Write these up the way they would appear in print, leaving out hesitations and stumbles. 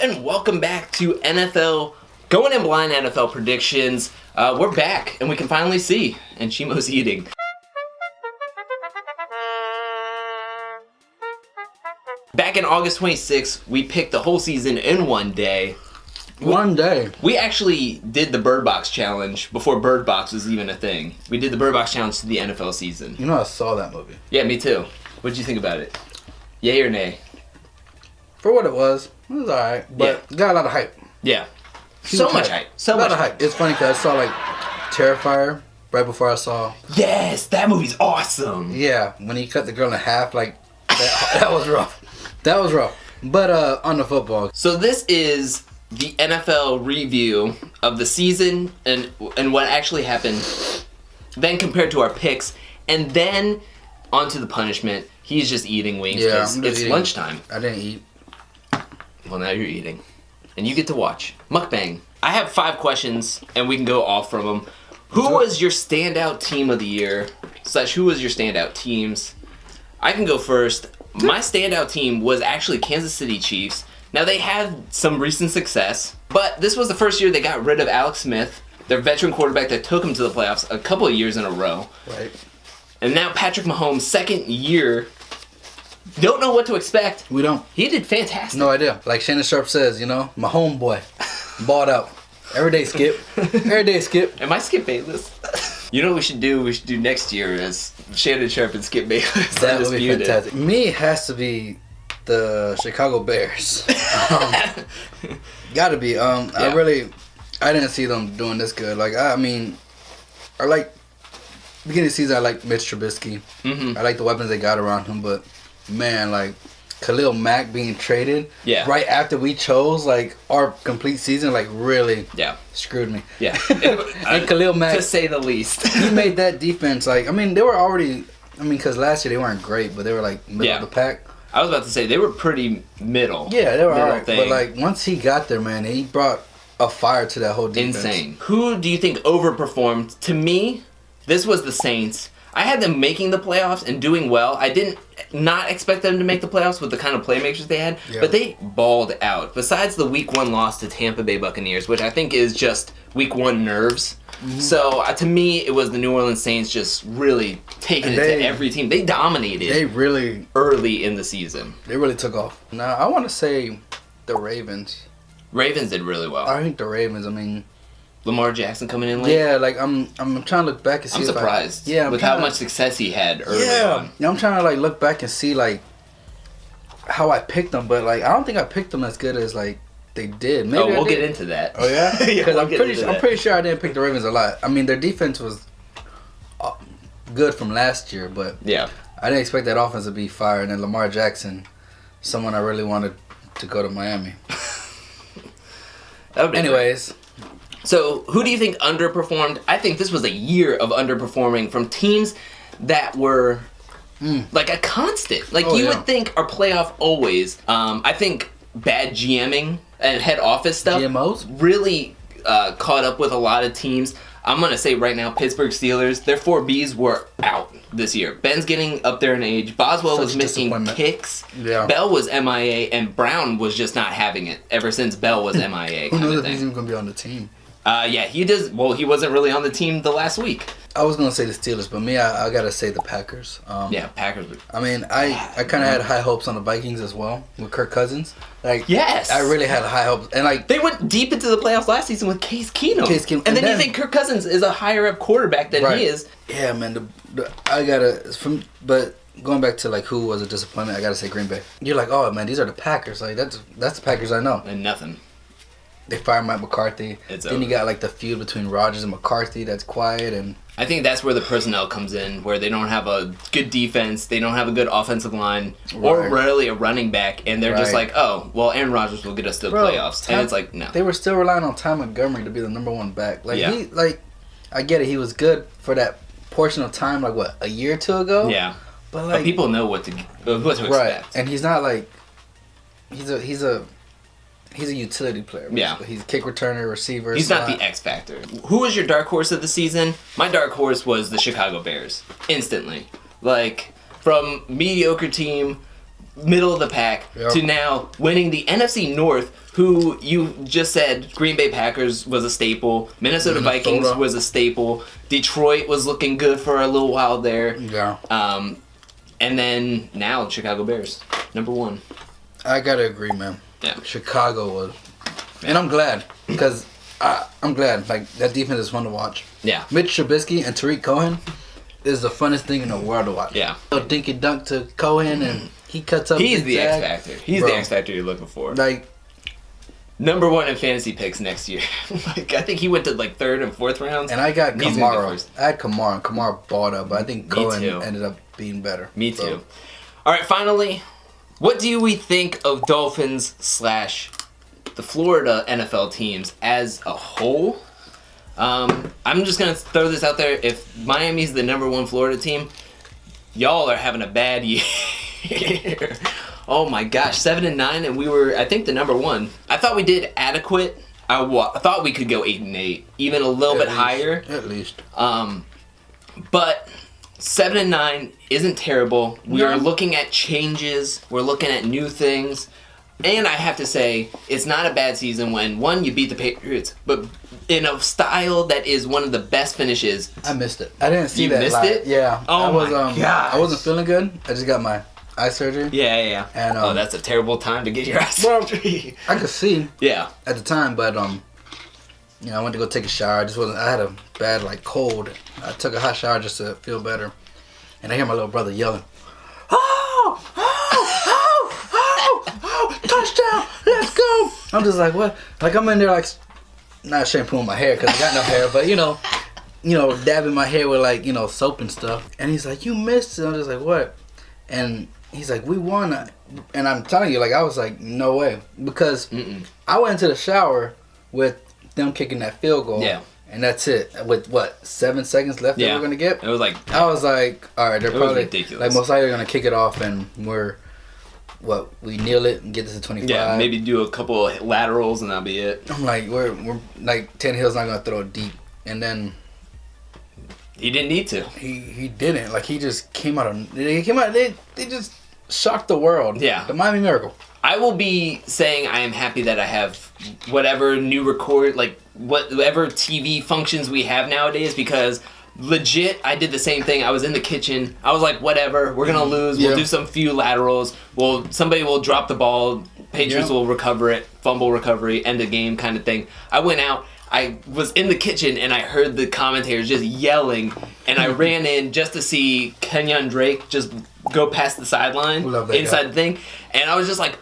and welcome back to NFL Going in Blind NFL predictions. We're back and we can finally see, and Chimo's eating. Back in August 26th, we picked the whole season in one day. One day. We actually did the Bird Box Challenge before Bird Box was even a thing. We did the Bird Box Challenge to the NFL season. You know, I saw that movie. Yeah, me too. What'd you think about it? Yay or nay? For what it was alright, but it got a lot of hype. Yeah. So much hype. So much hype. It's funny because I saw like Terrifier right before I saw. Yes, that movie's awesome. Yeah, when he cut the girl in half, like that was rough. That was rough. But on the football. So this is the NFL review of the season and what actually happened, then compared to our picks, and then onto the punishment. He's just eating wings because it's lunchtime. I didn't eat. Well, now you're eating. And you get to watch. Mukbang. I have 5 questions, and we can go off from them. Who was your standout team of the year? / who was your standout teams? I can go first. My standout team was actually Kansas City Chiefs. Now, they had some recent success, but this was the first year they got rid of Alex Smith, their veteran quarterback that took them to the playoffs a couple of years in a row. Right. And now Patrick Mahomes' second year. Don't know what to expect. We don't. He did fantastic. No idea. Like Shannon Sharp says, you know, my homeboy, balled out. Every day, Skip. Every day, Skip. Am I Skip Bayless? You know what we should do? We should do next year as Shannon Sharp and Skip Bayless. That would be fantastic. Me has to be the Chicago Bears. Gotta be. Yeah. I didn't see them doing this good. Like, I mean, beginning of the season, I like Mitch Trubisky. Mm-hmm. I like the weapons they got around him, but man, like Khalil Mack being traded right after we chose like our complete season, like really screwed me. Yeah. And Khalil Mack, to say the least, he made that defense like, I mean, they were already, because last year they weren't great, but they were like middle of the pack. I was about to say they were pretty middle. Yeah, they were alright. But like once he got there, man, he brought a fire to that whole defense. Insane. Who do you think overperformed? To me, this was the Saints. I had them making the playoffs and doing well. I didn't not expect them to make the playoffs with the kind of playmakers they had, but they balled out. Besides the Week 1 loss to Tampa Bay Buccaneers, which I think is just Week 1 nerves. Mm-hmm. So to me, it was the New Orleans Saints just really taking it to every team. They dominated. They really early in the season. They really took off. Now I want to say the Ravens. Ravens did really well. I think the Ravens. I mean, Lamar Jackson coming in late. Yeah, like I'm trying to look back and see. I'm surprised. With how much success he had early on. Yeah, I'm trying to like look back and see like how I picked them, but like I don't think I picked them as good as like they did. Maybe we'll get into that. Oh yeah, because I'm pretty sure I didn't pick the Ravens a lot. I mean, their defense was good from last year, but I didn't expect that offense to be fire. And then Lamar Jackson, someone I really wanted to go to Miami. Anyways. So, who do you think underperformed? I think this was a year of underperforming from teams that were like a constant. Like, you would think our playoff always. I think bad GMing and head office stuff GMOs really caught up with a lot of teams. I'm going to say right now, Pittsburgh Steelers, their 4Bs were out this year. Ben's getting up there in age. Boswell was missing kicks. Yeah. Bell was MIA, and Brown was just not having it ever since Bell was MIA. Who knows if he's even going to be on the team? Yeah, he does. Well, he wasn't really on the team the last week. I was going to say the Steelers, but I got to say the Packers. Packers. I mean, I kind of had high hopes on the Vikings as well with Kirk Cousins. Like, yes. I really had high hopes. And like, they went deep into the playoffs last season with Case Keenum. And then you think Kirk Cousins is a higher up quarterback than he is. Yeah, man. But going back to like who was a disappointment, I got to say Green Bay. You're like, oh man, these are the Packers. Like that's the Packers I know. And nothing. They fired Mike McCarthy. Then you got like the feud between Rodgers and McCarthy that's quiet, and I think that's where the personnel comes in, where they don't have a good defense, they don't have a good offensive line, or rarely a running back, and they're just like, oh, well, Aaron Rodgers will get us to the playoffs, and it's like, no. They were still relying on Ty Montgomery to be the number 1 back. Like I get it, he was good for that portion of time, like what, a year or 2 ago? Yeah, but people know what to expect, and he's not like he's a utility player. Basically. Yeah. He's a kick returner, receiver. He's not the X factor. Who was your dark horse of the season? My dark horse was the Chicago Bears. Instantly. Like, from mediocre team, middle of the pack, to now winning the NFC North, who you just said Green Bay Packers was a staple, Minnesota Vikings was a staple, Detroit was looking good for a little while there. Yeah. And then now Chicago Bears, number 1. I gotta agree, man. Yeah. Chicago was, and I'm glad because I'm glad. Like that defense is fun to watch. Yeah. Mitch Trubisky and Tariq Cohen is the funnest thing in the world to watch. Yeah. A dinky dunk to Cohen and he cuts up. He's the X factor. He's the X factor you're looking for. Like. Number 1 in fantasy picks next year. Like I think he went to like 3rd and 4th rounds. And I got Kamara. I had Kamara, and Kamara balled up, but I think Cohen ended up being better. Me too. All right, finally, what do we think of Dolphins / the Florida NFL teams as a whole? I'm just gonna throw this out there. If Miami's the number 1 Florida team, y'all are having a bad year. Oh my gosh, 7-9, and we were, I think, the number 1. I thought we did adequate. I thought we could go 8-8, even a little bit higher. At least. But 7-9 isn't terrible. We are looking at changes. We're looking at new things. And I have to say, it's not a bad season when, 1, you beat the Patriots, but in a style that is one of the best finishes. I missed it. I didn't see that. You missed it? Yeah. Oh my gosh. I wasn't feeling good. I just got my eye surgery. Yeah. And, that's a terrible time to get your eye surgery. I could see. Yeah. At the time, but I went to go take a shower. I had a bad cold. I took a hot shower just to feel better, and I hear my little brother yelling, "Oh! Touchdown! Let's go!" I'm just like, what? Like I'm in there not shampooing my hair because I got no hair, but dabbing my hair with soap and stuff. And he's like, "You missed it." I'm just like, what? And he's like, "We won," and I'm telling you, I was like, no way, because I went into the shower with them kicking that field goal, and that's it. With 7 seconds left that we're gonna get. It was I was like, all right, they're probably ridiculous. Most likely gonna kick it off, and we kneel it and get this to 25. Yeah, maybe do a couple of laterals and that'll be it. I'm like, we're Tannehill's not gonna throw it deep, and then. He didn't need to. He didn't. He just came out of. They just shocked the world. Yeah. The Miami Miracle. I will be saying I am happy that I have whatever new whatever TV functions we have nowadays, because legit, I did the same thing. I was in the kitchen. I was like, whatever, we're gonna lose. We'll do some few laterals. Somebody will drop the ball. Patriots will recover it. Fumble recovery. End the game kind of thing. I went out. I was in the kitchen and I heard the commentators just yelling, and I ran in just to see Kenyon Drake just go past the sideline inside the thing, and I was just like,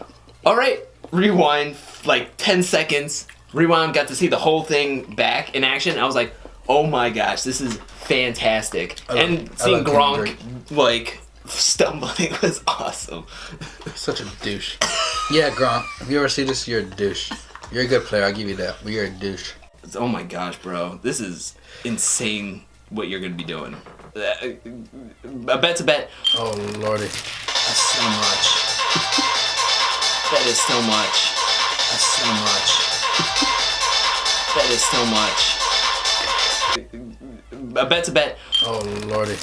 all right, rewind, 10 seconds, rewind, got to see the whole thing back in action. I was like, oh my gosh, this is fantastic. And seeing Gronk stumbling was awesome. Such a douche. Yeah, Gronk, if you ever see this, you're a douche. You're a good player, I'll give you that, but you're a douche. Oh my gosh, bro. This is insane what you're going to be doing. A bet's a bet. Oh, Lordy. That's so much. That is so much. That's so much. That is so much. A bet's a bet. Oh, Lordy.